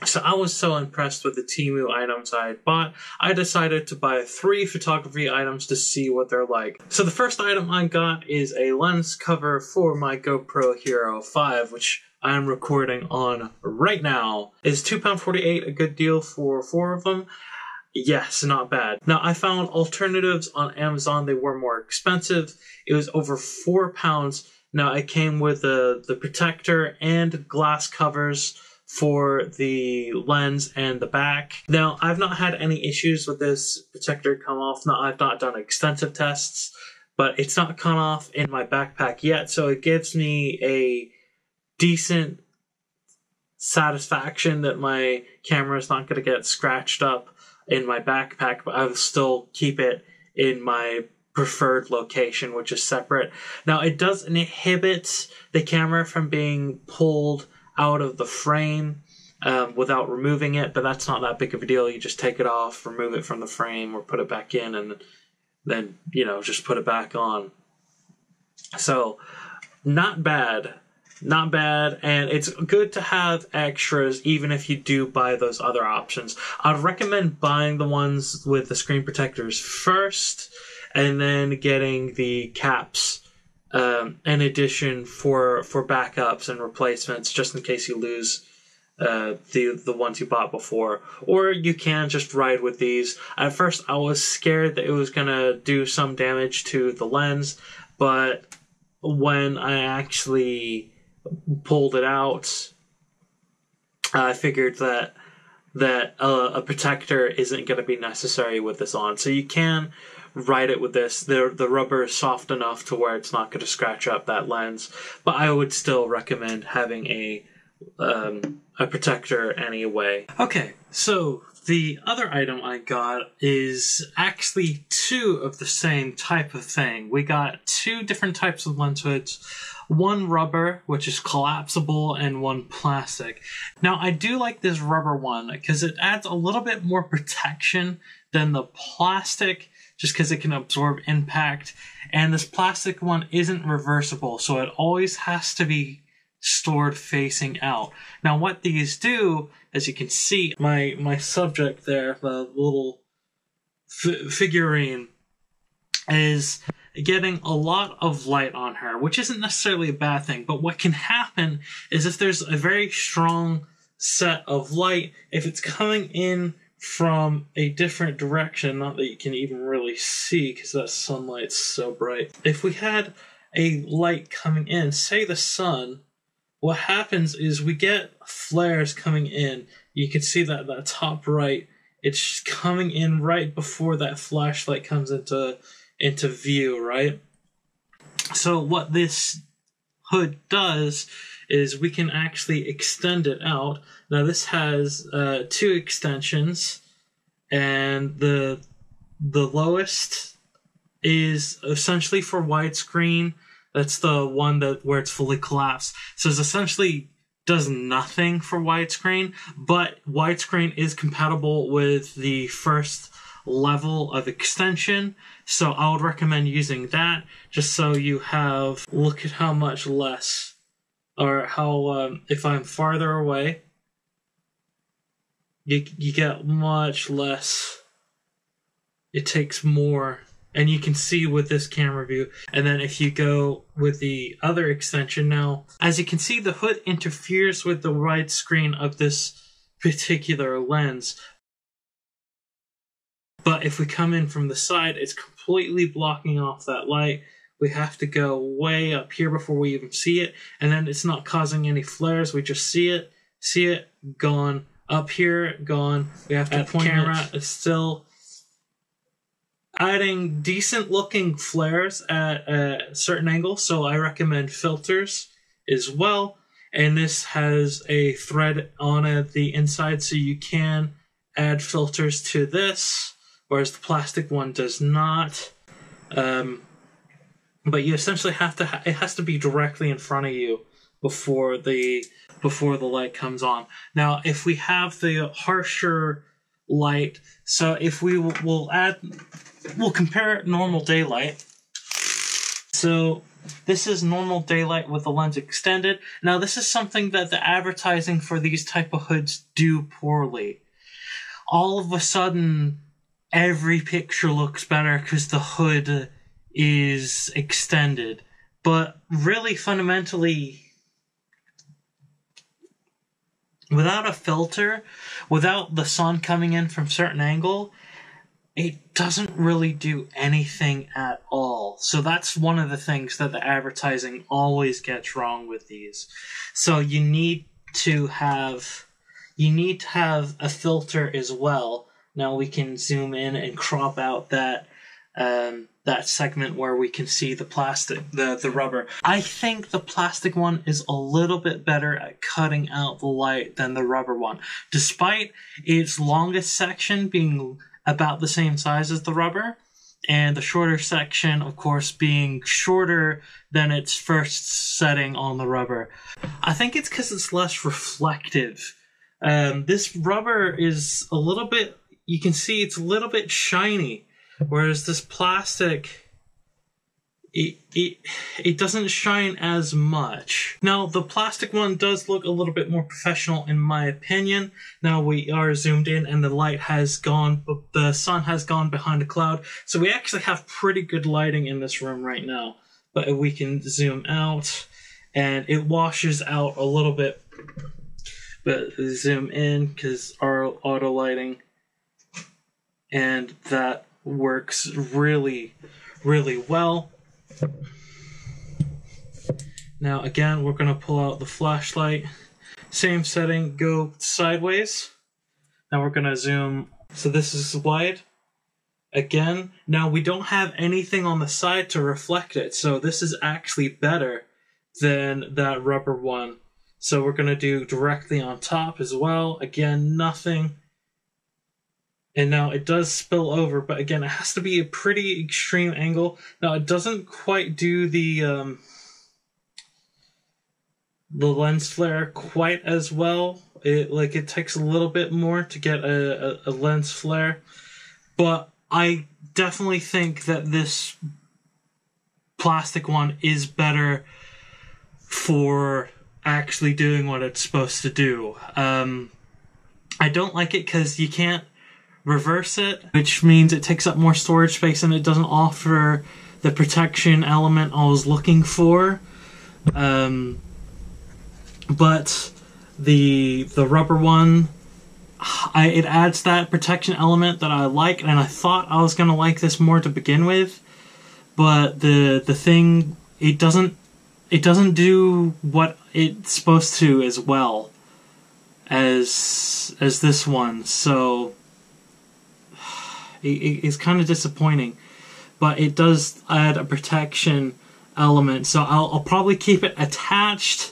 So I was so impressed with the Temu items I had bought, I decided to buy 3 photography items to see what they're like. So the first item I got is a lens cover for my GoPro Hero 5, which I'm recording on right now. Is £2.48 a good deal for 4 of them? Yes, not bad. Now, I found alternatives on Amazon. They were more expensive. It was over £4. Now, it came with the protector and glass covers for the lens and the back. Now, I've not had any issues with this protector come off. Now, I've not done extensive tests, but it's not come off in my backpack yet, so it gives me a decent satisfaction that my camera is not going to get scratched up in my backpack, but I'll still keep it in my preferred location, which is separate. Now, it does inhibit the camera from being pulled out of the frame without removing it, but that's not that big of a deal. You just take it off, remove it from the frame, or put it back in, and then, you know, just put it back on. So, not bad. Not bad, and it's good to have extras even if you do buy those other options. I'd recommend buying the ones with the screen protectors first, and then getting the caps in addition for backups and replacements, just in case you lose the ones you bought before. Or you can just ride with these. At first I was scared that it was going to do some damage to the lens, but when I actually pulled it out, I figured that a protector isn't going to be necessary with this on. So you can ride it with this. The rubber is soft enough to where it's not going to scratch up that lens, but I would still recommend having a protector anyway. Okay, so the other item I got is actually 2 of the same type of thing. We got 2 different types of lens hoods. One rubber, which is collapsible, and one plastic. Now, I do like this rubber one because it adds a little bit more protection than the plastic, just because it can absorb impact. And this plastic one isn't reversible, so it always has to be stored facing out. Now, what these do, as you can see, my subject there, the little figurine, is getting a lot of light on her, which isn't necessarily a bad thing. But what can happen is if there's a very strong set of light, if it's coming in from a different direction, not that you can even really see because that sunlight's so bright. If we had a light coming in, say the sun, what happens is we get flares coming in. You can see that top right, it's coming in right before that flashlight comes into view, right? So what this hood does is we can actually extend it out. Now this has 2 extensions, and the lowest is essentially for widescreen. That's the one where it's fully collapsed. So it essentially does nothing for widescreen, but widescreen is compatible with the first level of extension, so I would recommend using that, just so you have, look at how much less, or how, if I'm farther away, you get much less, it takes more, and you can see with this camera view. And then if you go with the other extension now, as you can see, the hood interferes with the widescreen of this particular lens. But if we come in from the side, it's completely blocking off that light. We have to go way up here before we even see it. And then it's not causing any flares. We just see it, gone. Up here, gone. We have to point camera. It's still adding decent looking flares at a certain angle. So I recommend filters as well. And this has a thread on it, the inside, so you can add filters to this, whereas the plastic one does not. But you essentially have to, it has to be directly in front of you before the light comes on. Now, if we have the harsher light, so if we'll compare normal daylight. So This is normal daylight with the lens extended. Now, this is something that the advertising for these type of hoods do poorly. All of a sudden, every picture looks better because the hood is extended. But really, fundamentally, without a filter, without the sun coming in from a certain angle, it doesn't really do anything at all. So that's one of the things that the advertising always gets wrong with these. So you need to have a filter as well. Now we can zoom in and crop out that segment where we can see the plastic, the rubber. I think the plastic one is a little bit better at cutting out the light than the rubber one, despite its longest section being about the same size as the rubber, and the shorter section, of course, being shorter than its first setting on the rubber. I think it's because it's less reflective. This rubber is a little bit, you can see it's a little bit shiny, whereas this plastic, it doesn't shine as much. Now, the plastic one does look a little bit more professional in my opinion. Now we are zoomed in and the light has gone, the sun has gone behind a cloud. So we actually have pretty good lighting in this room right now. But we can zoom out and it washes out a little bit. But zoom in because our auto lighting, and that works really, really well. Now again, we're going to pull out the flashlight. Same setting, go sideways. Now we're going to zoom. So this is wide. Again, now we don't have anything on the side to reflect it. So this is actually better than that rubber one. So we're going to do directly on top as well. Again, nothing. And now it does spill over, but again, it has to be a pretty extreme angle. Now it doesn't quite do the lens flare quite as well. It takes a little bit more to get a lens flare, but I definitely think that this plastic one is better for actually doing what it's supposed to do. I don't like it because you can't reverse it, which means it takes up more storage space and it doesn't offer the protection element I was looking for. But the rubber one, it adds that protection element that I like, and I thought I was gonna like this more to begin with, but the thing, it doesn't do what it's supposed to as well as this one, so it's kind of disappointing. But it does add a protection element, so I'll probably keep it attached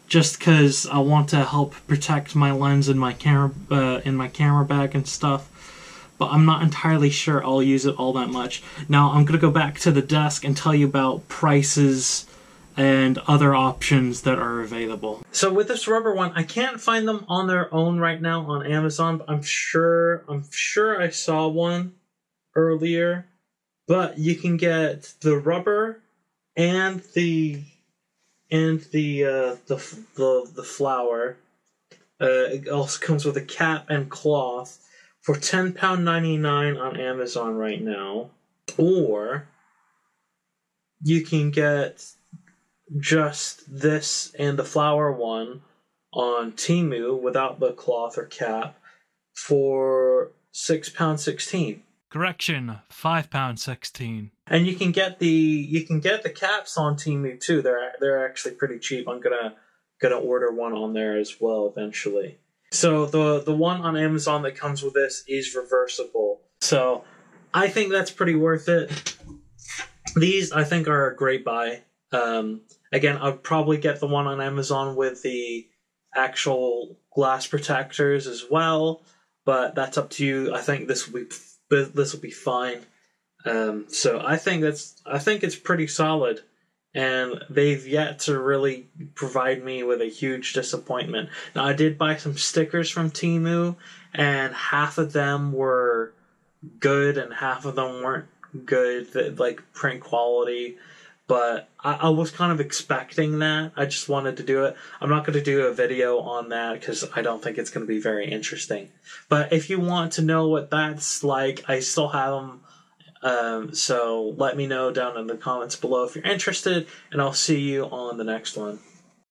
just because I want to help protect my lens in my camera bag and stuff. But I'm not entirely sure I'll use it all that much. Now I'm gonna go back to the desk and tell you about prices and other options that are available. So with this rubber one, I can't find them on their own right now on Amazon, but I'm sure I saw one earlier. But you can get the rubber and the flower. It also comes with a cap and cloth for £10.99 on Amazon right now. Or you can get just this and the flower one on Temu without the cloth or cap for £6.16. Correction, £5.16. And you can get the caps on Temu too. They're actually pretty cheap. I'm gonna order one on there as well eventually. So the one on Amazon that comes with this is reversible. So I think that's pretty worth it. These I think are a great buy. Again, I'd probably get the one on Amazon with the actual glass protectors as well, but that's up to you. I think this will be fine. So I think it's pretty solid, and they've yet to really provide me with a huge disappointment. Now I did buy some stickers from Temu, and half of them were good and half of them weren't good, like print quality. But I was kind of expecting that. I just wanted to do it. I'm not going to do a video on that because I don't think it's going to be very interesting. But if you want to know what that's like, I still have them. So let me know down in the comments below if you're interested, and I'll see you on the next one.